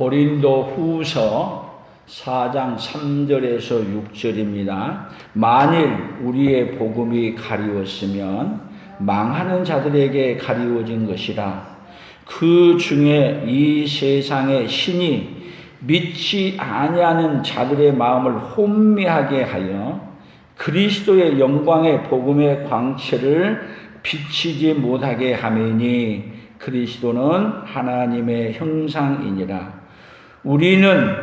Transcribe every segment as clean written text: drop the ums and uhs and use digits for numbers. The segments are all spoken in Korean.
고린도 후서 4장 3절에서 6절입니다. 만일 우리의 복음이 가리웠으면 망하는 자들에게 가리워진 것이라. 그 중에 이 세상의 신이 믿지 아니하는 자들의 마음을 혼미하게 하여 그리스도의 영광의 복음의 광채를 비치지 못하게 하매니 그리스도는 하나님의 형상이니라. 우리는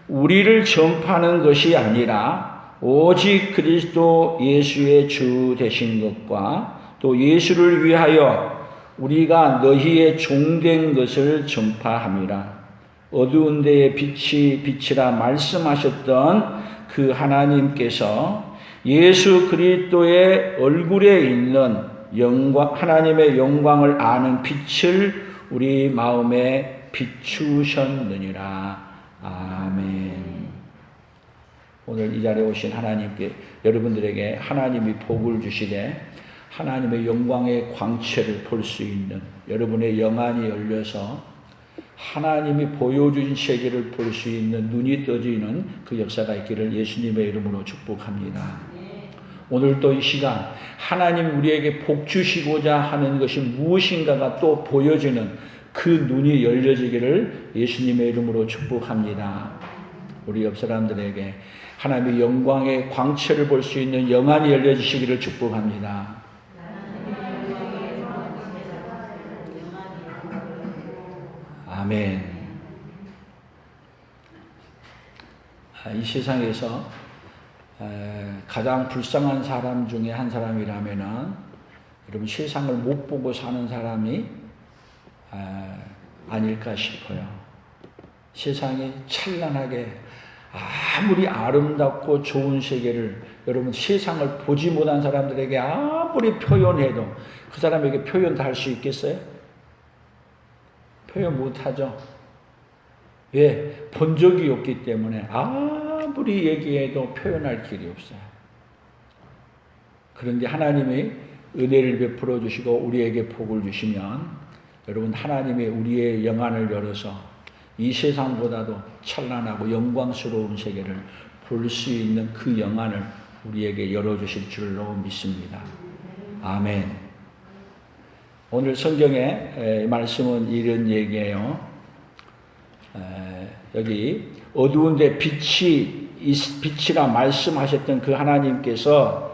우리를 전파하는 것이 아니라 오직 그리스도 예수의 주 되신 것과 또 예수를 위하여 우리가 너희의 종된 것을 전파함이라. 어두운 데에 빛이 비치라 말씀하셨던 그 하나님께서 예수 그리스도의 얼굴에 있는 영광, 하나님의 영광을 아는 빛을 우리 마음에 비추셨느니라. 아멘. 오늘 이 자리에 오신 하나님께 여러분들에게 하나님이 복을 주시되 하나님의 영광의 광채를 볼 수 있는 여러분의 영안이 열려서 하나님이 보여준 세계를 볼 수 있는 눈이 떠지는 그 역사가 있기를 예수님의 이름으로 축복합니다. 오늘도 이 시간 하나님 우리에게 복 주시고자 하는 것이 무엇인가가 또 보여지는 그 눈이 열려지기를 예수님의 이름으로 축복합니다. 우리 옆 사람들에게 하나님의 영광의 광채를 볼 수 있는 영안이 열려지시기를 축복합니다. 아멘. 이 세상에서 가장 불쌍한 사람 중에 한 사람이라면은 여러분 세상을 못 보고 사는 사람이 아닐까 싶어요. 세상이 찬란하게 아무리 아름답고 좋은 세계를 여러분 세상을 보지 못한 사람들에게 아무리 표현해도 그 사람에게 표현 다 할 수 있겠어요? 표현 못하죠. 왜? 본 적이 없기 때문에 아무리 얘기해도 표현할 길이 없어요. 그런데 하나님이 은혜를 베풀어 주시고 우리에게 복을 주시면 여러분 하나님이 우리의 영안을 열어서 이 세상보다도 찬란하고 영광스러운 세계를 볼 수 있는 그 영안을 우리에게 열어주실 줄로 믿습니다. 아멘. 오늘 성경의 말씀은 이런 얘기예요. 여기 어두운 데 빛이라 말씀하셨던 그 하나님께서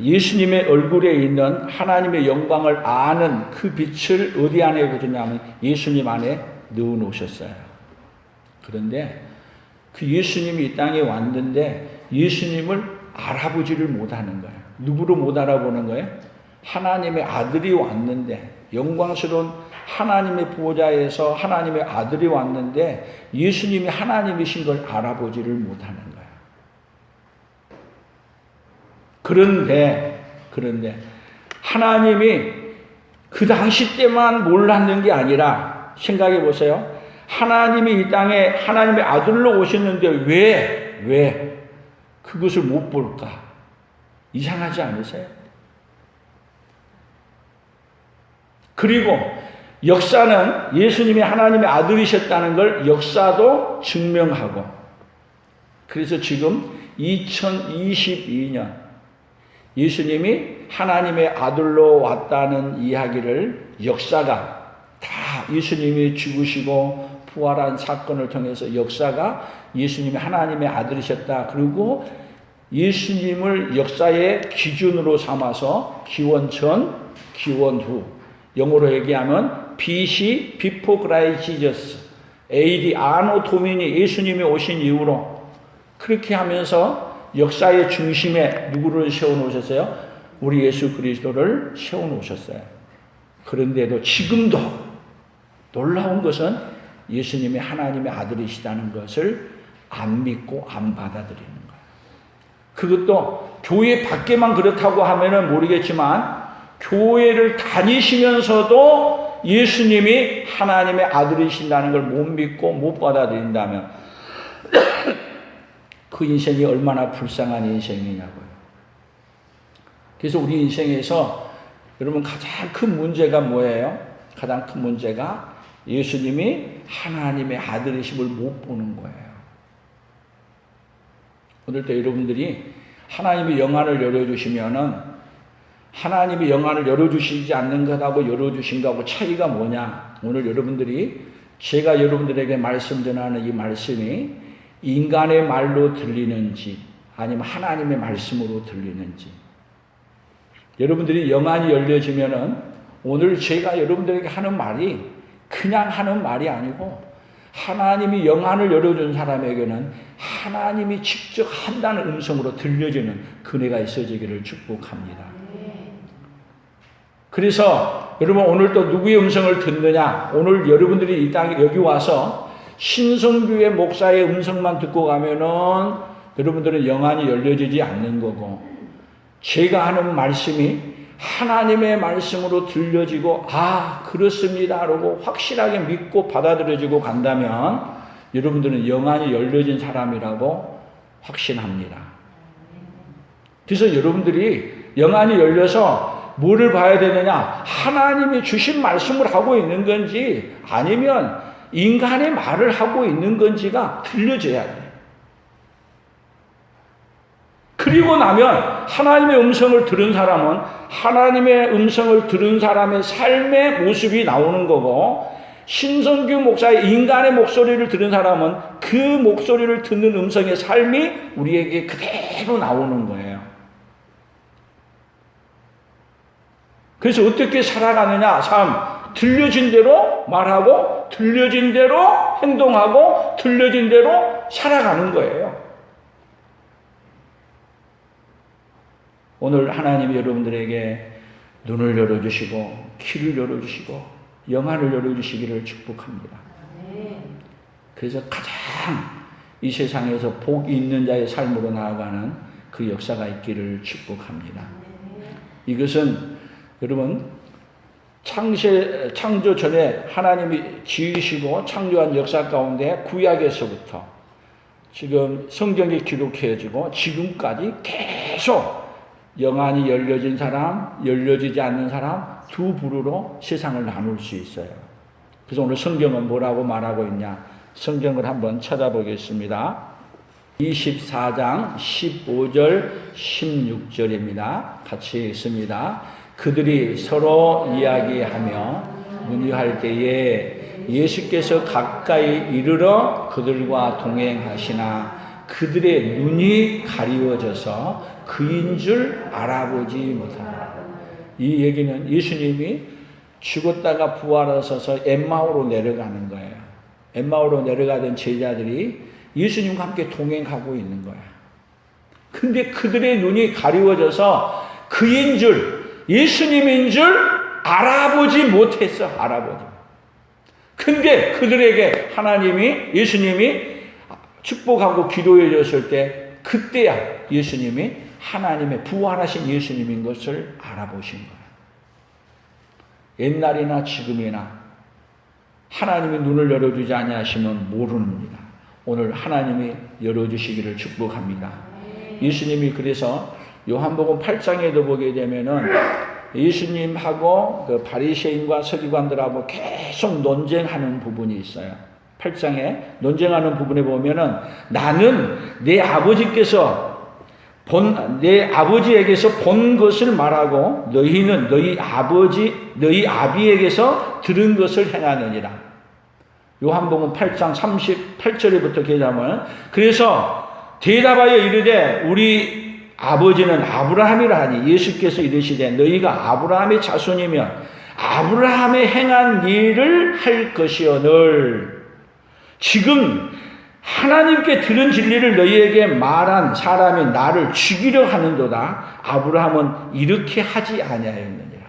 예수님의 얼굴에 있는 하나님의 영광을 아는 그 빛을 어디 안에 거두냐면 예수님 안에 넣어 놓으셨어요. 그런데 그 예수님이 이 땅에 왔는데 예수님을 알아보지를 못하는 거예요. 누구로 못 알아보는 거예요? 하나님의 아들이 왔는데 영광스러운 하나님의 보좌에서 하나님의 아들이 왔는데 예수님이 하나님이신 걸 알아보지를 못하는 거예요. 그런데 하나님이 그 당시 때만 몰랐는 게 아니라 생각해 보세요. 하나님이 이 땅에 하나님의 아들로 오셨는데 왜 그것을 못 볼까? 이상하지 않으세요? 그리고 역사는 예수님이 하나님의 아들이셨다는 걸 역사도 증명하고 그래서 지금 2022년 예수님이 하나님의 아들로 왔다는 이야기를 역사가 다 예수님이 죽으시고 부활한 사건을 통해서 역사가 예수님이 하나님의 아들이셨다. 그리고 예수님을 역사의 기준으로 삼아서 기원 전, 기원 후 영어로 얘기하면 BC, Before Christ Jesus, AD, 아노 도미니 예수님이 오신 이후로 그렇게 하면서 역사의 중심에 누구를 세워놓으셨어요? 우리 예수 그리스도를 세워놓으셨어요. 그런데도 지금도 놀라운 것은 예수님이 하나님의 아들이시다는 것을 안 믿고 안 받아들이는 거예요. 그것도 교회 밖에만 그렇다고 하면은 모르겠지만 교회를 다니시면서도 예수님이 하나님의 아들이신다는 걸 못 믿고 못 받아들인다면 그 인생이 얼마나 불쌍한 인생이냐고요. 그래서 우리 인생에서 여러분 가장 큰 문제가 뭐예요? 가장 큰 문제가 예수님이 하나님의 아들이심을 못 보는 거예요. 오늘도 여러분들이 하나님이 영안을 열어주시면은 하나님이 영안을 열어주시지 않는 것하고 열어주신 것하고 차이가 뭐냐? 오늘 여러분들이 제가 여러분들에게 말씀 전하는 이 말씀이 인간의 말로 들리는지 아니면 하나님의 말씀으로 들리는지 여러분들이 영안이 열려지면은 오늘 제가 여러분들에게 하는 말이 그냥 하는 말이 아니고 하나님이 영안을 열어준 사람에게는 하나님이 직접 한다는 음성으로 들려지는 그네가 있어지기를 축복합니다. 그래서 여러분 오늘 또 누구의 음성을 듣느냐? 오늘 여러분들이 이 땅에 여기 와서 신성교회 목사의 음성만 듣고 가면은 여러분들은 영안이 열려지지 않는 거고 제가 하는 말씀이 하나님의 말씀으로 들려지고 아 그렇습니다 라고 확실하게 믿고 받아들여지고 간다면 여러분들은 영안이 열려진 사람이라고 확신합니다. 그래서 여러분들이 영안이 열려서 뭐를 봐야 되느냐? 하나님이 주신 말씀을 하고 있는 건지 아니면 인간의 말을 하고 있는 건지가 들려져야 돼요. 그리고 나면 하나님의 음성을 들은 사람은 하나님의 음성을 들은 사람의 삶의 모습이 나오는 거고 신성규 목사의 인간의 목소리를 들은 사람은 그 목소리를 듣는 음성의 삶이 우리에게 그대로 나오는 거예요. 그래서 어떻게 살아가느냐? 삶 들려진 대로 말하고 들려진 대로 행동하고 들려진 대로 살아가는 거예요. 오늘 하나님이 여러분들에게 눈을 열어주시고 귀를 열어주시고 영안을 열어주시기를 축복합니다. 그래서 가장 이 세상에서 복이 있는 자의 삶으로 나아가는 그 역사가 있기를 축복합니다. 이것은 여러분 창조 전에 하나님이 지으시고 창조한 역사 가운데 구약에서부터 지금 성경에 기록해지고 지금까지 계속 영안이 열려진 사람, 열려지지 않는 사람 두 부류로 세상을 나눌 수 있어요. 그래서 오늘 성경은 뭐라고 말하고 있냐? 성경을 한번 찾아보겠습니다. 24장 15절 16절입니다. 같이 읽습니다. 그들이 서로 이야기하며 문의할 때에 예수께서 가까이 이르러 그들과 동행하시나 그들의 눈이 가리워져서 그인 줄 알아보지 못한다. 이 얘기는 예수님이 죽었다가 부활하셔서 엠마오로 내려가는 거예요. 엠마오로 내려가던 제자들이 예수님과 함께 동행하고 있는 거야. 근데 그들의 눈이 가리워져서 그인 줄, 예수님인 줄 알아보지 못했어. 알아보지. 근데 그들에게 하나님이, 예수님이 축복하고 기도해 줬을 때 그때야 예수님이 하나님의 부활하신 예수님인 것을 알아보신 거예요. 옛날이나 지금이나 하나님이 눈을 열어주지 아니하시면 모릅니다. 오늘 하나님이 열어주시기를 축복합니다. 예수님이 그래서 요한복음 8장에도 보게 되면은 예수님하고 그 바리새인과 서기관들하고 계속 논쟁하는 부분이 있어요. 8장에 논쟁하는 부분에 보면은 나는 내 아버지에게서 본 것을 말하고 너희는 너희 아비에게서 들은 것을 행하느니라. 요한복음 8장 38절에부터 계자면 그래서 대답하여 이르되 우리 아버지는 아브라함이라 하니 예수께서 이르시되 너희가 아브라함의 자손이면 아브라함의 행한 일을 할 것이오늘 지금 하나님께 들은 진리를 너희에게 말한 사람이 나를 죽이려 하는도다. 아브라함은 이렇게 하지 아니하였느니라.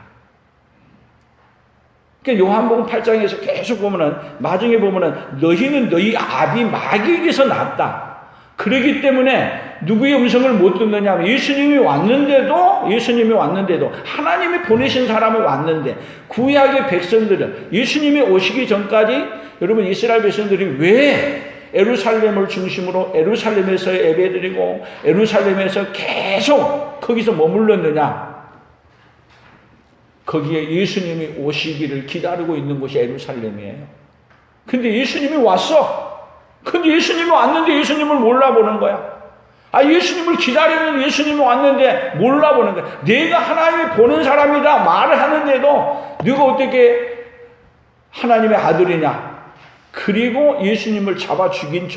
그러니까 요한복음 8장에서 계속 보면은 마중에 보면은 너희는 너희 아비 마귀에게서 났다. 그러기 때문에 누구의 음성을 못 듣느냐 하면 예수님이 왔는데도 하나님이 보내신 사람이 왔는데 구약의 백성들은 예수님이 오시기 전까지 여러분 이스라엘 백성들이 왜 예루살렘을 중심으로 예루살렘에서 예배드리고 예루살렘에서 계속 거기서 머물렀느냐? 거기에 예수님이 오시기를 기다리고 있는 곳이 예루살렘이에요. 근데 예수님이 왔어. 근데 예수님이 왔는데 예수님을 몰라보는 거야. 예수님을 기다리는 예수님이 왔는데 몰라보는 거야. 내가 하나님이 보낸 사람이다 말을 하는데도 네가 어떻게 하나님의 아들이냐. 그리고 예수님을 잡아 죽인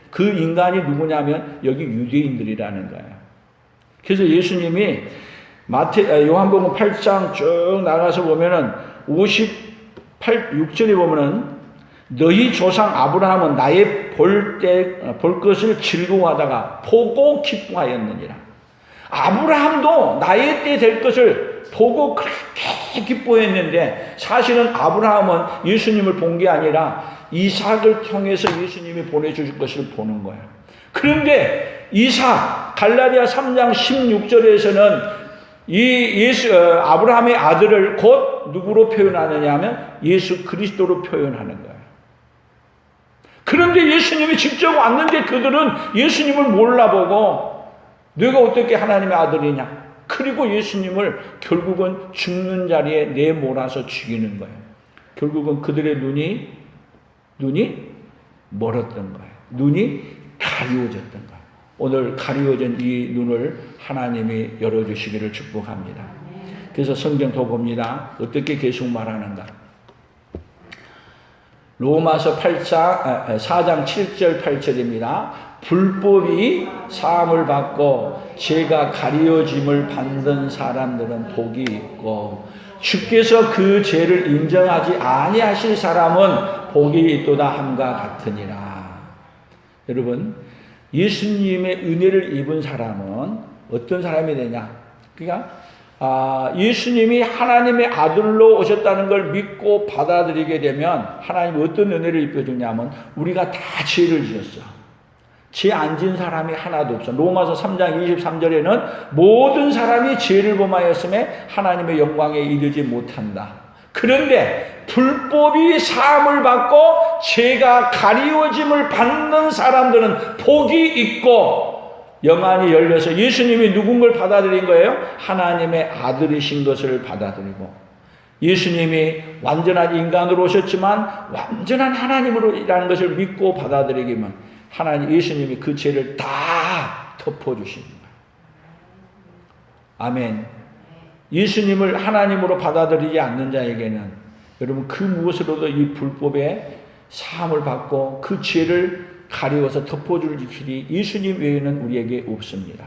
그 인간이 누구냐면 여기 유대인들이라는 거예요. 그래서 예수님이 요한복음 8장 쭉 나가서 보면은 6절에 보면은 너희 조상 아브라함은 나의 볼 것을 즐거워하다가 보고 기뻐하였느니라. 아브라함도 나의 때 될 것을 보고 그렇게 기뻐했는데 사실은 아브라함은 예수님을 본 게 아니라 이삭을 통해서 예수님이 보내주실 것을 보는 거예요. 그런데 이삭, 갈라디아 3장 16절에서는 아브라함의 아들을 곧 누구로 표현하느냐 하면 예수 그리스도로 표현하는 거예요. 그런데 예수님이 직접 왔는데 그들은 예수님을 몰라보고 너가 어떻게 하나님의 아들이냐. 그리고 예수님을 결국은 죽는 자리에 내몰아서 죽이는 거예요. 결국은 그들의 눈이 멀었던 거예요. 눈이 가리워졌던 거예요. 오늘 가리워진 이 눈을 하나님이 열어주시기를 축복합니다. 그래서 성경 더 봅니다. 어떻게 계속 말하는가. 로마서 4장 7절 8절입니다. 불법이 사함을 받고 죄가 가리워짐을 받는 사람들은 복이 있고 주께서 그 죄를 인정하지 아니하실 사람은 복이 있도다 함과 같으니라. 여러분, 예수님의 은혜를 입은 사람은 어떤 사람이 되냐? 그러니까 예수님이 하나님의 아들로 오셨다는 걸 믿고 받아들이게 되면 하나님이 어떤 은혜를 입혀주냐면 우리가 다 죄를 지었어. 죄 안 지은 사람이 하나도 없어. 로마서 3장 23절에는 모든 사람이 죄를 범하였음에 하나님의 영광에 이르지 못한다. 그런데 불법이 사함을 받고 죄가 가리워짐을 받는 사람들은 복이 있고 영안이 열려서 예수님이 누군가를 받아들인 거예요? 하나님의 아들이신 것을 받아들이고 예수님이 완전한 인간으로 오셨지만 완전한 하나님으로라는 것을 믿고 받아들이기만 예수님이 그 죄를 다 덮어주시는 거예요. 아멘. 예수님을 하나님으로 받아들이지 않는 자에게는 여러분 그 무엇으로도 이 불법의 사함을 받고 그 죄를 가리워서 덮어줄 길이 예수님 외에는 우리에게 없습니다.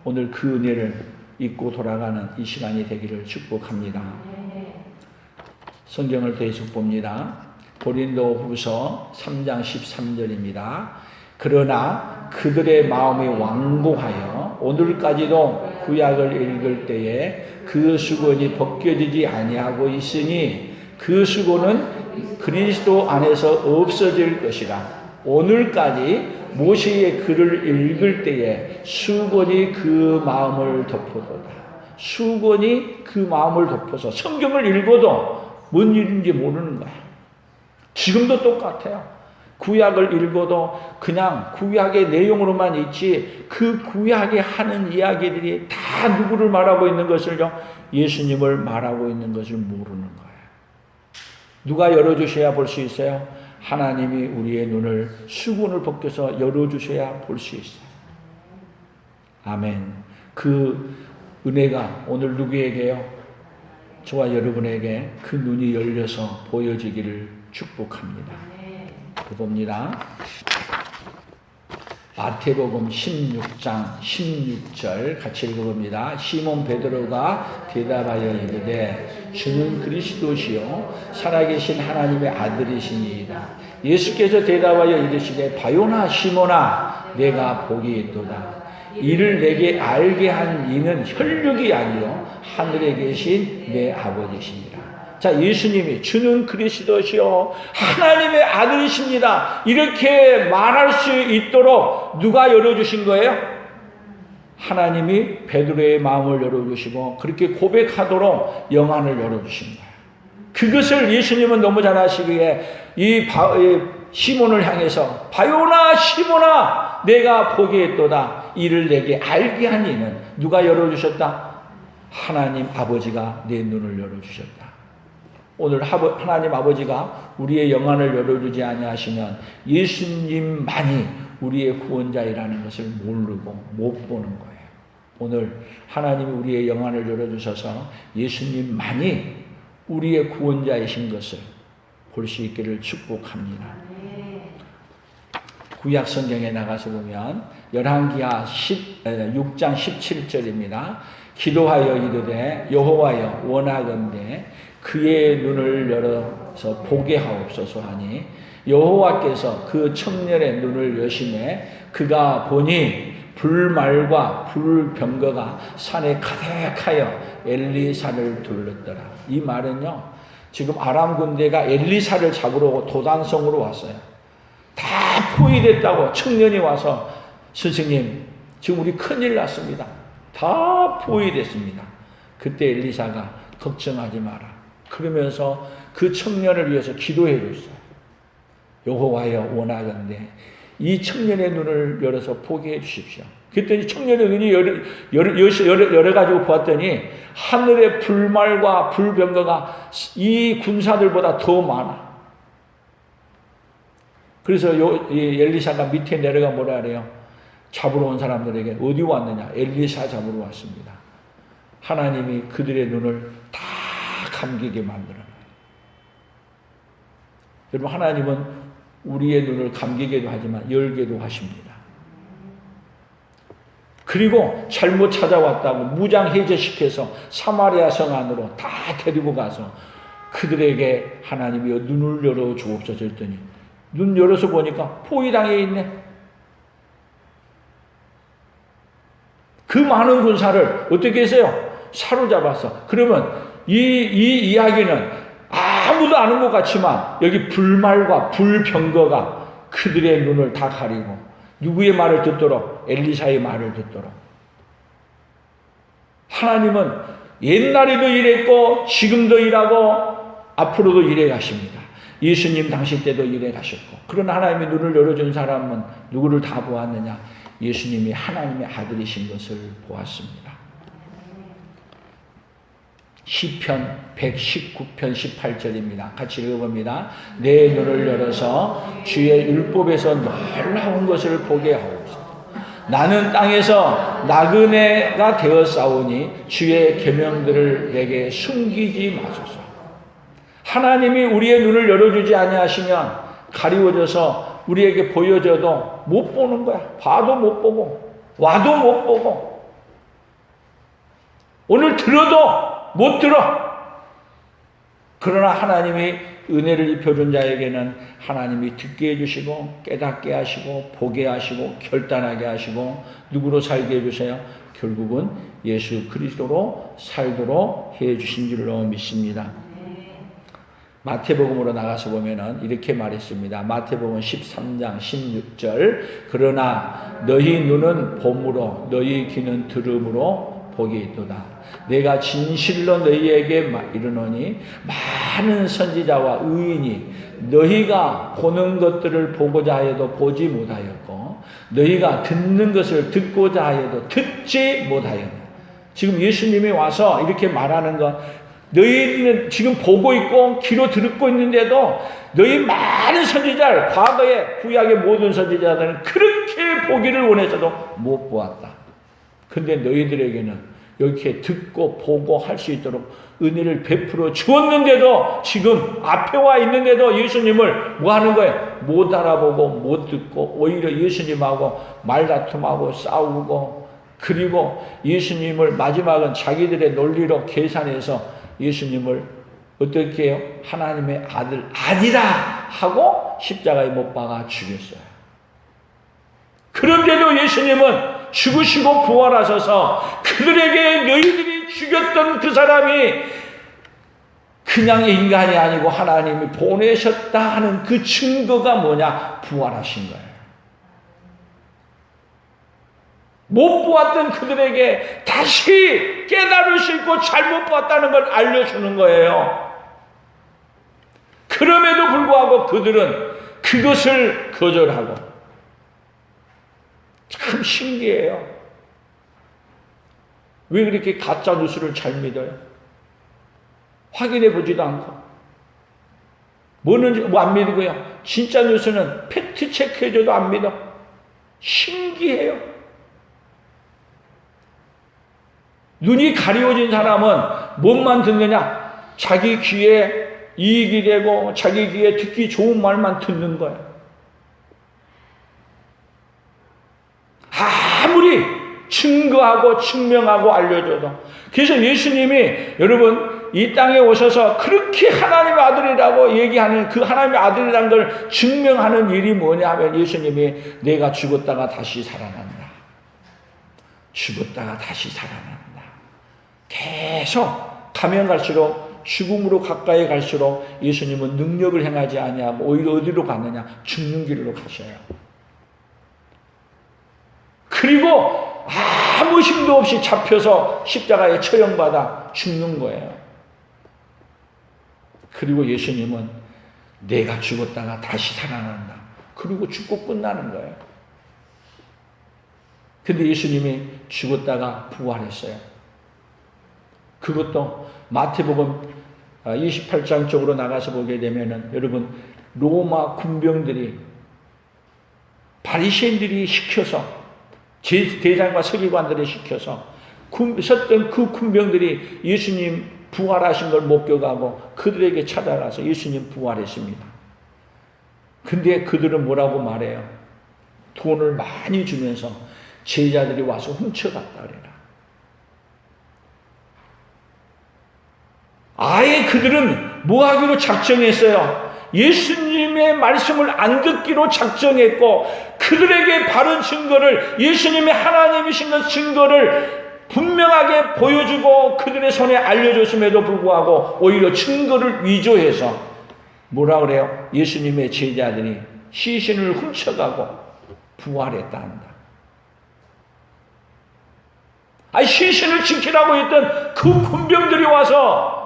오늘 그 은혜를 잊고 돌아가는 이 시간이 되기를 축복합니다. 성경을 계속 봅니다. 고린도후서 3장 13절입니다. 그러나 그들의 마음이 완고하여 오늘까지도 구약을 읽을 때에 그 수건이 벗겨지지 아니하고 있으니 그 수건은 그리스도 안에서 없어질 것이라. 오늘까지 모세의 글을 읽을 때에 수건이 그 마음을 덮어도다. 수건이 그 마음을 덮어서 성경을 읽어도 뭔 일인지 모르는 거야. 지금도 똑같아요. 구약을 읽어도 그냥 구약의 내용으로만 있지 그 구약에 하는 이야기들이 다 누구를 말하고 있는 것을요? 예수님을 말하고 있는 것을 모르는 거예요. 누가 열어주셔야 볼 수 있어요? 하나님이 우리의 눈을 수건을 벗겨서 열어주셔야 볼 수 있어요. 아멘. 그 은혜가 오늘 누구에게요? 저와 여러분에게 그 눈이 열려서 보여지기를 축복합니다. 봅니다. 마태복음 16장 16절 같이 읽어봅니다. 시몬 베드로가 대답하여 이르되 주는 그리스도시요 살아계신 하나님의 아들이시니이다. 예수께서 대답하여 이르시되 바요나 시몬아 내가 복이 있도다. 이를 내게 알게 한 이는 혈육이 아니요 하늘에 계신 내 아버지시니라. 자, 예수님이 주는 그리스도시요 하나님의 아들이십니다. 이렇게 말할 수 있도록 누가 열어주신 거예요? 하나님이 베드로의 마음을 열어주시고 그렇게 고백하도록 영안을 열어주신 거예요. 그것을 예수님은 너무 잘 아시기에 이 시몬을 향해서 바요나 시몬아 내가 복이 있도다. 이를 내게 알게 한 이는 누가 열어주셨다? 하나님 아버지가 내 눈을 열어주셨다. 오늘 하나님 아버지가 우리의 영안을 열어주지 아니하시면 예수님만이 우리의 구원자이라는 것을 모르고 못 보는 거예요. 오늘 하나님이 우리의 영안을 열어주셔서 예수님만이 우리의 구원자이신 것을 볼 수 있기를 축복합니다. 구약 성경에 나가서 보면 열왕기하 6장 17절입니다. 기도하여 이르되 여호와여 원하건대 그의 눈을 열어서 보게 하옵소서 하니 여호와께서 그 청년의 눈을 여시매 그가 보니 불말과 불병거가 산에 가득하여 엘리사를 둘렀더라. 이 말은요, 지금 아람 군대가 엘리사를 잡으러 도단성으로 왔어요. 다 포위됐다고 청년이 와서 스승님 지금 우리 큰일 났습니다. 다 포위됐습니다. 그때 엘리사가 걱정하지 마라 그러면서 그 청년을 위해서 기도해 줬어요. 여호와여 원하건대 이 청년의 눈을 열어서 보게 해 주십시오. 그랬더니 청년의 눈이 열어가지고 보았더니 하늘의 불말과 불병거가 이 군사들보다 더 많아. 그래서 엘리사가 밑에 내려가 뭐라 그래요? 잡으러 온 사람들에게 어디 왔느냐? 엘리사 잡으러 왔습니다. 하나님이 그들의 눈을 다 감기게 만들어요. 여러분 하나님은 우리의 눈을 감기게도 하지만 열게도 하십니다. 그리고 잘못 찾아왔다고 무장해제시켜서 사마리아 성 안으로 다 데리고 가서 그들에게 하나님이 눈을 열어 주옵소서 했더니 눈 열어서 보니까 포위당해 있네. 그 많은 군사를 어떻게 했어요? 사로잡았어. 그러면 이 이야기는 아무도 아는 것 같지만 여기 불말과 불병거가 그들의 눈을 다 가리고 누구의 말을 듣도록? 엘리사의 말을 듣도록. 하나님은 옛날에도 일했고 지금도 일하고 앞으로도 일해 가십니다. 예수님 당시 때도 일해 가셨고. 그러나 하나님의 눈을 열어준 사람은 누구를 다 보았느냐? 예수님이 하나님의 아들이신 것을 보았습니다. 시편 119편 18절입니다. 같이 읽어봅니다. 내 눈을 열어서 주의 율법에서 놀라운 것을 보게 하옵소서. 나는 땅에서 나그네가 되어 싸우니 주의 계명들을 내게 숨기지 마소서. 하나님이 우리의 눈을 열어주지 아니하시면 가리워져서 우리에게 보여져도 못 보는 거야. 봐도 못 보고 와도 못 보고 오늘 들어도 못 들어. 그러나 하나님이 은혜를 입혀준 자에게는 하나님이 듣게 해주시고 깨닫게 하시고 보게 하시고 결단하게 하시고 누구로 살게 해주세요? 결국은 예수 그리스도로 살도록 해주신 줄로 믿습니다. 마태복음으로 나가서 보면은 이렇게 말했습니다. 마태복음 13장 16절 그러나 너희 눈은 봄으로 너희 귀는 들음으로 복이 있도다. 내가 진실로 너희에게 이르노니 많은 선지자와 의인이 너희가 보는 것들을 보고자 하여도 보지 못하였고 너희가 듣는 것을 듣고자 하여도 듣지 못하였다. 지금 예수님이 와서 이렇게 말하는 것 너희는 지금 보고 있고 귀로 듣고 있는데도 너희 많은 선지자를 과거에 구약의 모든 선지자들은 그렇게 보기를 원해서도 못 보았다. 근데 너희들에게는 이렇게 듣고 보고 할 수 있도록 은혜를 베풀어 주었는데도 지금 앞에 와 있는데도 예수님을 뭐 하는 거예요? 못 알아보고 못 듣고 오히려 예수님하고 말다툼하고 싸우고 그리고 예수님을 마지막은 자기들의 논리로 계산해서 예수님을 어떻게 해요? 하나님의 아들 아니라 하고 십자가에 못 박아 죽였어요. 그런데도 예수님은 죽으시고 부활하셔서 그들에게 너희들이 죽였던 그 사람이 그냥 인간이 아니고 하나님이 보내셨다 하는 그 증거가 뭐냐? 부활하신 거예요. 못 보았던 그들에게 다시 깨달을 수 있고 잘못 보았다는 걸 알려주는 거예요. 그럼에도 불구하고 그들은 그것을 거절하고 참 신기해요. 왜 그렇게 가짜 뉴스를 잘 믿어요? 확인해 보지도 않고 뭐는지 뭐 안 믿고요. 진짜 뉴스는 팩트 체크해줘도 안 믿어. 신기해요. 눈이 가려워진 사람은 뭔만 듣느냐? 자기 귀에 이익이 되고 자기 귀에 듣기 좋은 말만 듣는 거예요. 아무리 증거하고 증명하고 알려줘도. 그래서 예수님이 여러분 이 땅에 오셔서 그렇게 하나님의 아들이라고 얘기하는 그 하나님의 아들이라는 걸 증명하는 일이 뭐냐면 예수님이 내가 죽었다가 다시 살아난다. 죽었다가 다시 살아난다. 계속 가면 갈수록 죽음으로 가까이 갈수록 예수님은 능력을 행하지 아니하고 오히려 어디로 가느냐? 죽는 길로 가셔요. 그리고 아무 힘도 없이 잡혀서 십자가에 처형받아 죽는 거예요. 그리고 예수님은 내가 죽었다가 다시 살아난다. 그리고 죽고 끝나는 거예요. 근데 예수님이 죽었다가 부활했어요. 그것도 마태복음 28장 쪽으로 나가서 보게 되면은 여러분 로마 군병들이 바리새인들이 시켜서 대장과 서기관들이 시켜서 섰던 그 군병들이 예수님 부활하신 걸 목격하고 그들에게 찾아가서 예수님 부활했습니다. 근데 그들은 뭐라고 말해요? 돈을 많이 주면서 제자들이 와서 훔쳐갔다 그래라. 아예 그들은 뭐 하기로 작정했어요? 예수님의 말씀을 안 듣기로 작정했고 그들에게 바른 증거를 예수님의 하나님이신 것 증거를 분명하게 보여주고 그들의 손에 알려줬음에도 불구하고 오히려 증거를 위조해서 뭐라 그래요? 예수님의 제자들이 시신을 훔쳐가고 부활했다 한다. 아니 시신을 지키라고 했던 그 군병들이 와서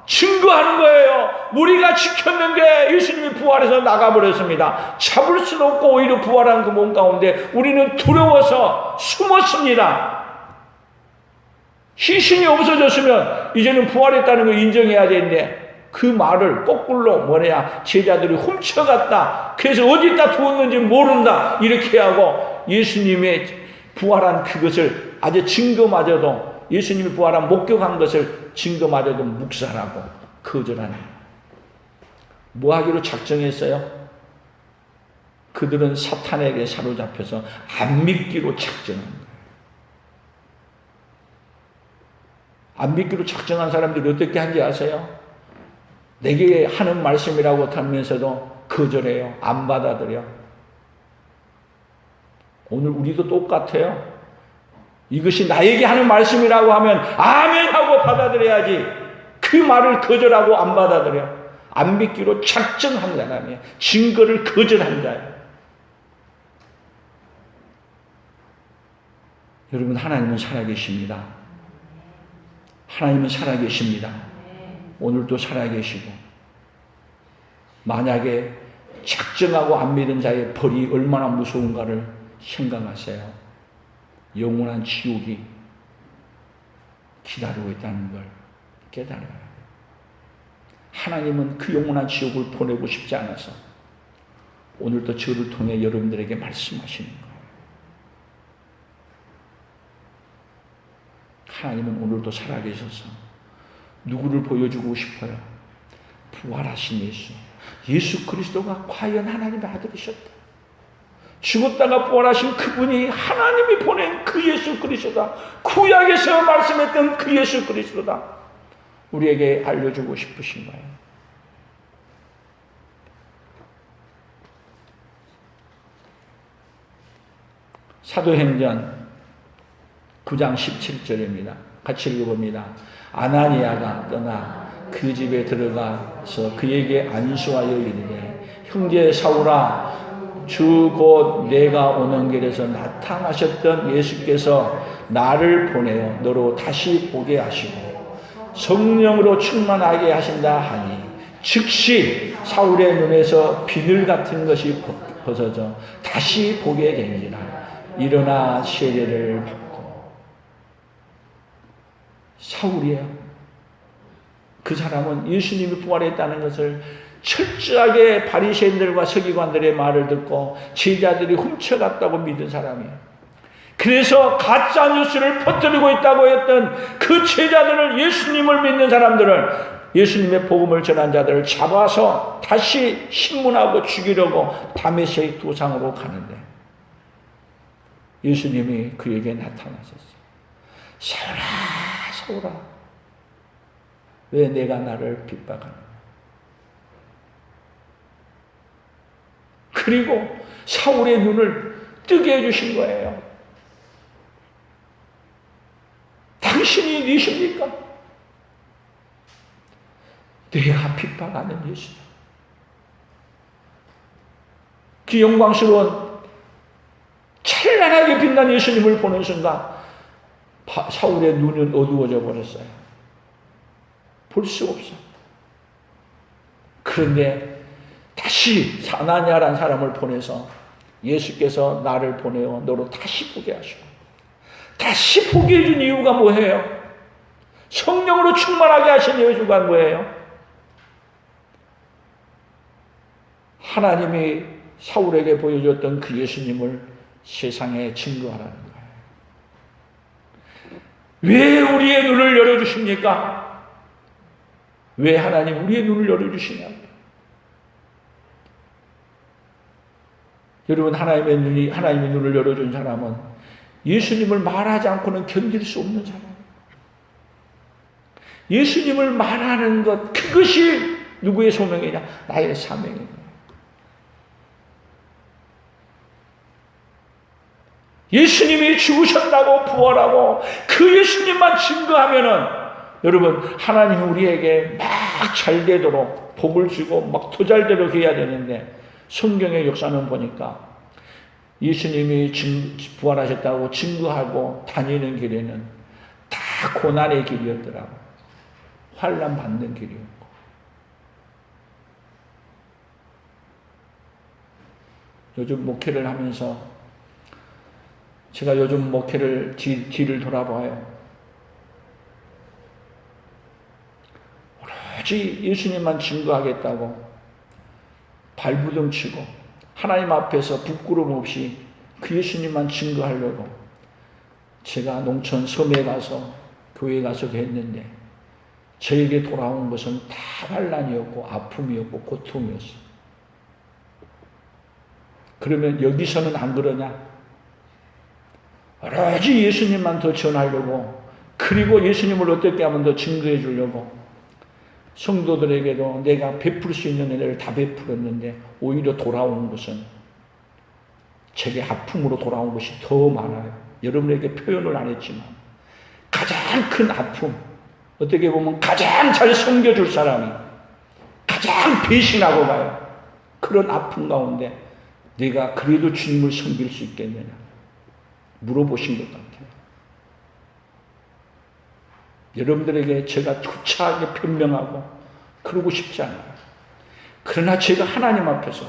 증거하는 거예요. 우리가 지켰는데 예수님이 부활해서 나가버렸습니다. 잡을 수도 없고 오히려 부활한 그 몸 가운데 우리는 두려워서 숨었습니다. 시신이 없어졌으면 이제는 부활했다는 걸 인정해야 되는데 그 말을 거꾸로 뭐냐 제자들이 훔쳐갔다. 그래서 어디다 두었는지 모른다. 이렇게 하고 예수님의 부활한 그것을 아주 증거마저도 예수님이 부활한 목격한 것을 증거마저도 묵살하고 거절하는 뭐 하기로 작정했어요? 그들은 사탄에게 사로잡혀서 안 믿기로 작정한 거예요. 안 믿기로 작정한 사람들이 어떻게 한지 아세요? 내게 하는 말씀이라고 하면서도 거절해요. 안 받아들여. 오늘 우리도 똑같아요. 이것이 나에게 하는 말씀이라고 하면 아멘 하고 받아들여야지. 그 말을 거절하고 안 받아들여. 안 믿기로 작정한 사람이에요. 증거를 거절한 자예요. 여러분 하나님은 살아계십니다. 하나님은 살아계십니다. 오늘도 살아계시고 만약에 작정하고 안 믿은 자의 벌이 얼마나 무서운가를 생각하세요. 영원한 지옥이 기다리고 있다는 걸 깨달아야 해요. 하나님은 그 영원한 지옥을 보내고 싶지 않아서 오늘도 저를 통해 여러분들에게 말씀하시는 거예요. 하나님은 오늘도 살아계셔서 누구를 보여주고 싶어요? 부활하신 예수. 예수 그리스도가 과연 하나님의 아들이셨다. 죽었다가 부활하신 그분이 하나님이 보낸 그 예수 그리스도다. 구약에서 말씀했던 그 예수 그리스도다. 우리에게 알려주고 싶으신 거예요. 사도행전 9장 17절입니다. 같이 읽어봅니다. 아나니아가 떠나 그 집에 들어가서 그에게 안수하여 이르되 형제 사울아 주 곧 내가 오는 길에서 나타나셨던 예수께서 나를 보내어 너로 다시 보게 하시고 성령으로 충만하게 하신다 하니 즉시 사울의 눈에서 비늘 같은 것이 벗어져 다시 보게 되니라. 일어나 세례를 받고. 사울이에요. 그 사람은 예수님이 부활했다는 것을 철저하게 바리새인들과 서기관들의 말을 듣고 제자들이 훔쳐갔다고 믿은 사람이에요. 그래서 가짜 뉴스를 퍼뜨리고 있다고 했던 그 제자들을, 예수님을 믿는 사람들을, 예수님의 복음을 전한 자들을 잡아서 다시 신문하고 죽이려고 다메섹 도상으로 가는데 예수님이 그에게 나타나셨어요. 사울아, 사울아, 왜 내가 나를 핍박하느냐. 그리고 사울의 눈을 뜨게 해주신 거예요. 당신이 누구십니까? 내가 핍박하는 예수다. 그 영광스러운 찬란하게 빛난 예수님을 보는 순간 사울의 눈은 어두워져 버렸어요. 볼 수 없어. 그런데 다시 아나니아라는 사람을 보내서 예수께서 나를 보내어 너로 다시 보게 하시고, 다시 보게 해준 이유가 뭐예요? 성령으로 충만하게 하신 이유가 뭐예요? 하나님이 사울에게 보여줬던 그 예수님을 세상에 증거하라는 거예요. 왜 우리의 눈을 열어주십니까? 왜 하나님 우리의 눈을 열어주시냐고. 여러분, 하나님의 눈을 열어준 사람은 예수님을 말하지 않고는 견딜 수 없는 사람이에요. 예수님을 말하는 것, 그것이 누구의 소명이냐? 나의 사명이에요. 예수님이 죽으셨다고 부활하고 그 예수님만 증거하면은, 여러분, 하나님이 우리에게 막 잘 되도록 복을 주고 막 더 잘 되도록 해야 되는데, 성경의 역사는 보니까 예수님이 부활하셨다고 증거하고 다니는 길에는 다 고난의 길이었더라고. 환난 받는 길이었고. 요즘 목회를 하면서 제가 요즘 목회를 뒤를 돌아봐요. 오로지 예수님만 증거하겠다고 발부둥 치고 하나님 앞에서 부끄러움 없이 그 예수님만 증거하려고 제가 농촌 섬에 가서 교회에 가서도 했는데, 저에게 돌아온 것은 다 환난이었고 아픔이었고 고통이었어요. 그러면 여기서는 안 그러냐? 오로지 예수님만 더 전하려고, 그리고 예수님을 어떻게 하면 더 증거해 주려고 성도들에게도 내가 베풀 수 있는 은혜를 다 베풀었는데, 오히려 돌아오는 것은 제게 아픔으로 돌아온 것이 더 많아요. 여러분에게 표현을 안 했지만 가장 큰 아픔, 어떻게 보면 가장 잘 섬겨줄 사람이 가장 배신하고 가요. 그런 아픔 가운데 내가 그래도 주님을 섬길 수 있겠느냐 물어보신 것 같아요. 여러분들에게 제가 초차하게 변명하고 그러고 싶지 않아요. 그러나 제가 하나님 앞에서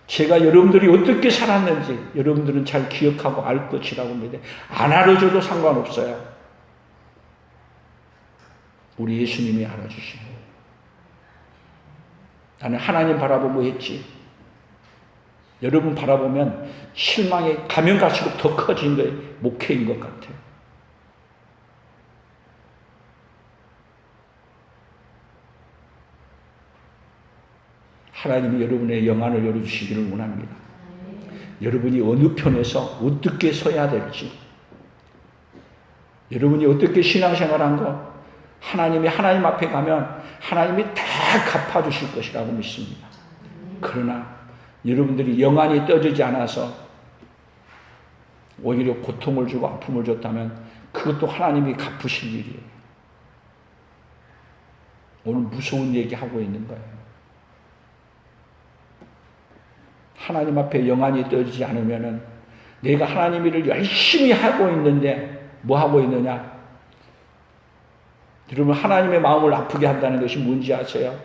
제가 여러분들이 어떻게 살았는지 여러분들은 잘 기억하고 알 것이라고 믿어요. 안 알아줘도 상관없어요. 우리 예수님이 알아주시고. 나는 하나님 바라보고 했지. 여러분 바라보면 실망이 가면 갈수록 더 커진 게 목회인 것 같아요. 하나님이 여러분의 영안을 열어주시기를 원합니다. 여러분이 어느 편에서 어떻게 서야 될지, 여러분이 어떻게 신앙생활한 것, 하나님이 하나님 앞에 가면 하나님이 다 갚아주실 것이라고 믿습니다. 그러나 여러분들이 영안이 떠지지 않아서 오히려 고통을 주고 아픔을 줬다면 그것도 하나님이 갚으실 일이에요. 오늘 무서운 얘기하고 있는 거예요. 하나님 앞에 영안이 떠지지 않으면은 내가 하나님 일을 열심히 하고 있는데 뭐 하고 있느냐? 여러분, 하나님의 마음을 아프게 한다는 것이 뭔지 아세요?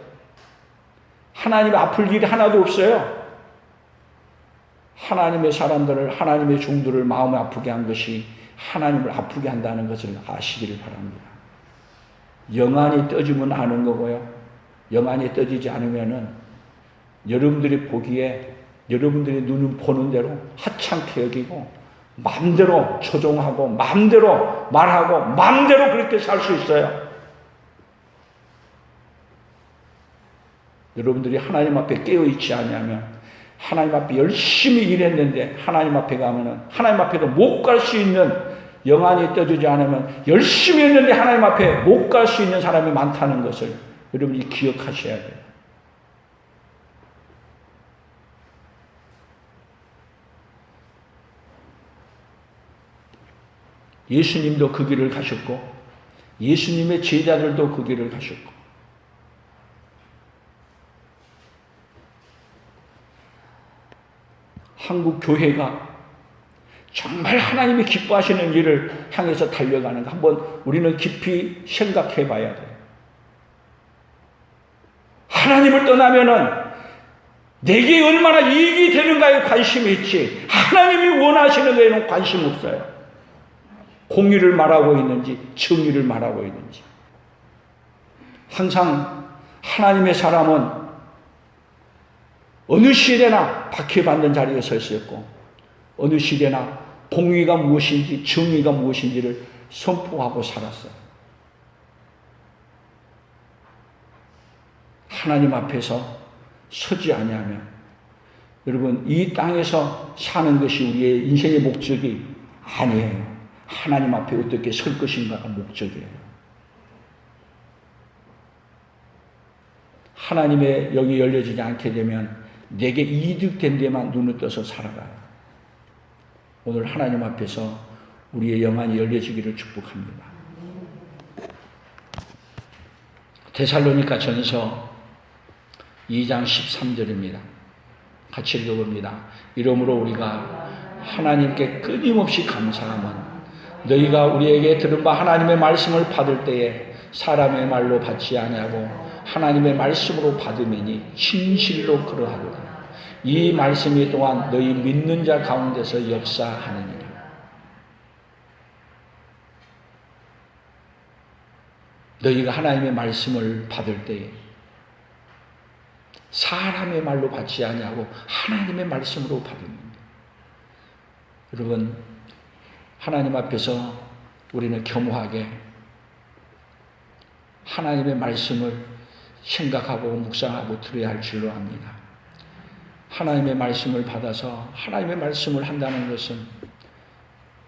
하나님 아플 일이 하나도 없어요. 하나님의 사람들을, 하나님의 종들을 마음을 아프게 한 것이 하나님을 아프게 한다는 것을 아시기를 바랍니다. 영안이 떠지면 아는 거고요. 영안이 떠지지 않으면은 여러분들이 보기에 여러분들이 눈은 보는 대로 하찮게 여기고 마음대로 조종하고 마음대로 말하고 마음대로 그렇게 살 수 있어요. 여러분들이 하나님 앞에 깨어있지 않으면 하나님 앞에 열심히 일했는데 하나님 앞에 가면은 하나님 앞에도 못 갈 수 있는 영안이 떠주지 않으면 열심히 했는데 하나님 앞에 못 갈 수 있는 사람이 많다는 것을 여러분이 기억하셔야 돼요. 예수님도 그 길을 가셨고 예수님의 제자들도 그 길을 가셨고 한국 교회가 정말 하나님이 기뻐하시는 일을 향해서 달려가는가 한번 우리는 깊이 생각해 봐야 돼요. 하나님을 떠나면은 내게 얼마나 이익이 되는가에 관심이 있지 하나님이 원하시는 데에는 관심 없어요. 공의를 말하고 있는지 정의를 말하고 있는지. 항상 하나님의 사람은 어느 시대나 박해받는 자리에 서 있었고 어느 시대나 공의가 무엇인지 정의가 무엇인지를 선포하고 살았어요. 하나님 앞에서 서지 아니하면 여러분 이 땅에서 사는 것이 우리의 인생의 목적이 아니에요. 하나님 앞에 어떻게 설 것인가가 목적이에요. 하나님의 영이 열려지지 않게 되면 내게 이득된 데만 눈을 떠서 살아가요. 오늘 하나님 앞에서 우리의 영안이 열려지기를 축복합니다. 데살로니가 전서 2장 13절입니다. 같이 읽어봅니다. 이러므로 우리가 하나님께 끊임없이 감사함은 너희가 우리에게 들은 바 하나님의 말씀을 받을 때에 사람의 말로 받지 아니하고 하나님의 말씀으로 받음이니 진실로 그러하도다. 이 말씀이 또한 너희 믿는 자 가운데서 역사하느니라. 너희가 하나님의 말씀을 받을 때에 사람의 말로 받지 아니하고 하나님의 말씀으로 받음이니. 여러분 하나님 앞에서 우리는 겸허하게 하나님의 말씀을 생각하고 묵상하고 들어야 할 줄로 압니다. 하나님의 말씀을 받아서 하나님의 말씀을 한다는 것은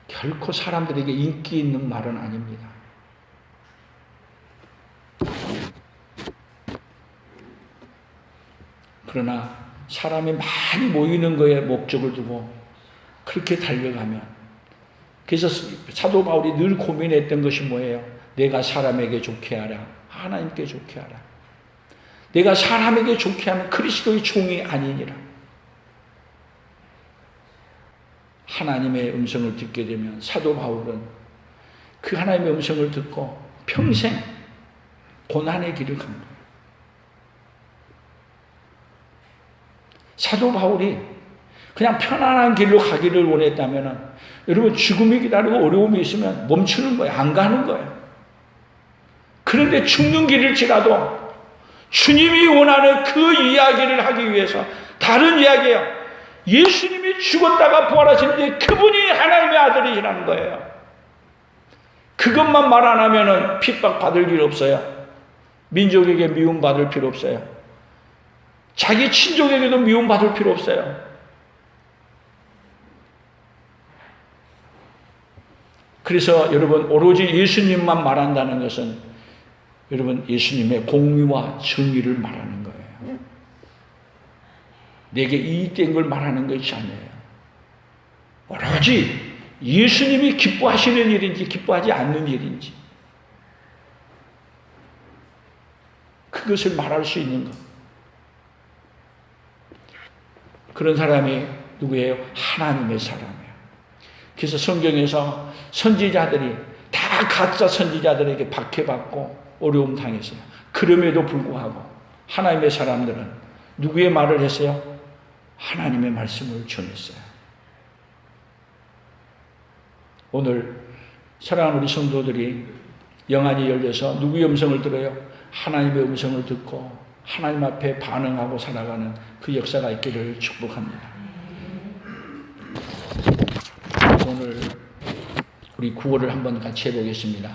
결코 사람들에게 인기 있는 말은 아닙니다. 그러나 사람이 많이 모이는 거에 목적을 두고 그렇게 달려가면 그래서 사도 바울이 늘 고민했던 것이 뭐예요? 내가 사람에게 좋게 하라. 하나님께 좋게 하라. 내가 사람에게 좋게 하면 그리스도의 종이 아니니라. 하나님의 음성을 듣게 되면 사도 바울은 그 하나님의 음성을 듣고 평생 고난의 길을 간 거예요. 사도 바울이 그냥 편안한 길로 가기를 원했다면 여러분 죽음이 기다리고 어려움이 있으면 멈추는 거예요. 안 가는 거예요. 그런데 죽는 길일지라도 주님이 원하는 그 이야기를 하기 위해서 다른 이야기예요. 예수님이 죽었다가 부활하시는데 그분이 하나님의 아들이라는 거예요. 그것만 말 안 하면 핍박받을 일 없어요. 민족에게 미움받을 필요 없어요. 자기 친족에게도 미움받을 필요 없어요. 그래서 여러분 오로지 예수님만 말한다는 것은 여러분 예수님의 공의와 정의를 말하는 거예요. 내게 이익된 걸 말하는 것이 아니에요. 오로지 예수님이 기뻐하시는 일인지 기뻐하지 않는 일인지 그것을 말할 수 있는 것. 그런 사람이 누구예요? 하나님의 사람이에요. 그래서 성경에서 선지자들이 다 가짜 선지자들에게 박해받고 어려움 당했어요. 그럼에도 불구하고 하나님의 사람들은 누구의 말을 했어요? 하나님의 말씀을 전했어요. 오늘 사랑하는 우리 성도들이 영안이 열려서 누구의 음성을 들어요? 하나님의 음성을 듣고 하나님 앞에 반응하고 살아가는 그 역사가 있기를 축복합니다. 오늘 우리 구호를 한번 같이 해보겠습니다.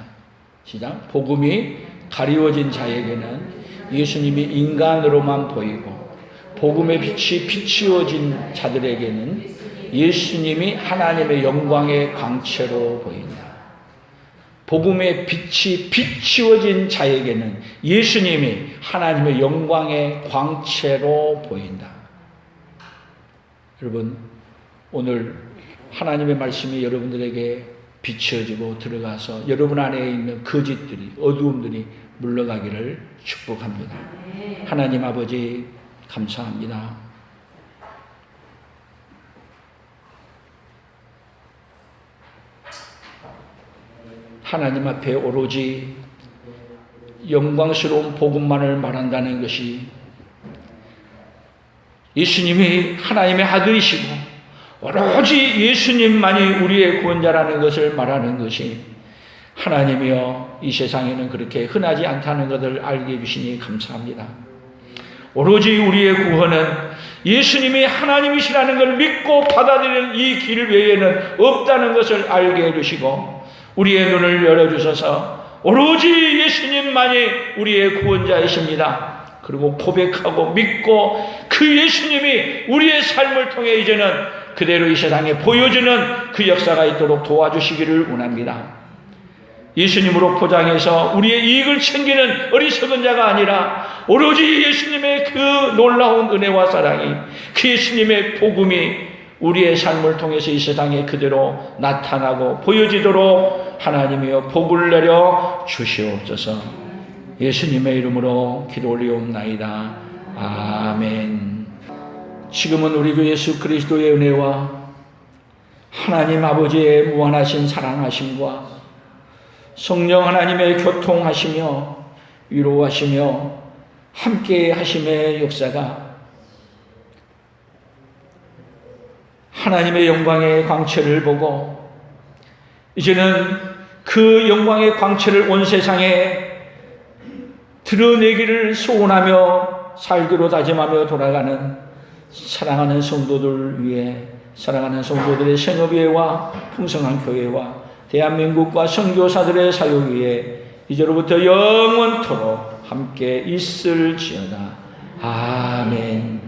시작. 복음이 가리워진 자에게는 예수님이 인간으로만 보이고, 복음의 빛이 비추어진 자들에게는 예수님이 하나님의 영광의 광채로 보인다. 복음의 빛이 비추어진 자에게는 예수님이 하나님의 영광의 광채로 보인다. 여러분, 오늘 하나님의 말씀이 여러분들에게 비추어지고 들어가서 여러분 안에 있는 거짓들이, 어두움들이 물러가기를 축복합니다. 하나님 아버지 감사합니다. 하나님 앞에 오로지 영광스러운 복음만을 말한다는 것이, 예수님이 하나님의 아들이시고 오로지 예수님만이 우리의 구원자라는 것을 말하는 것이, 하나님이여 이 세상에는 그렇게 흔하지 않다는 것을 알게 해주시니 감사합니다. 오로지 우리의 구원은 예수님이 하나님이시라는 걸 믿고 받아들이는 이 길 외에는 없다는 것을 알게 해주시고, 우리의 눈을 열어주셔서 오로지 예수님만이 우리의 구원자이십니다. 그리고 고백하고 믿고 그 예수님이 우리의 삶을 통해 이제는 그대로 이 세상에 보여주는 그 역사가 있도록 도와주시기를 원합니다. 예수님으로 포장해서 우리의 이익을 챙기는 어리석은 자가 아니라 오로지 예수님의 그 놀라운 은혜와 사랑이, 그 예수님의 복음이 우리의 삶을 통해서 이 세상에 그대로 나타나고 보여지도록 하나님이여 복을 내려 주시옵소서. 예수님의 이름으로 기도 올리옵나이다. 아멘. 지금은 우리 주 예수 그리스도의 은혜와 하나님 아버지의 무한하신 사랑하심과 성령 하나님의 교통하시며 위로하시며 함께 하심의 역사가 하나님의 영광의 광채를 보고 이제는 그 영광의 광채를 온 세상에 드러내기를 소원하며 살기로 다짐하며 돌아가는 사랑하는 성도들 위해, 사랑하는 성도들의 생업예와 풍성한 교회와 대한민국과 선교사들의 사역 위에 이제로부터 영원토록 함께 있을지어다. 아멘.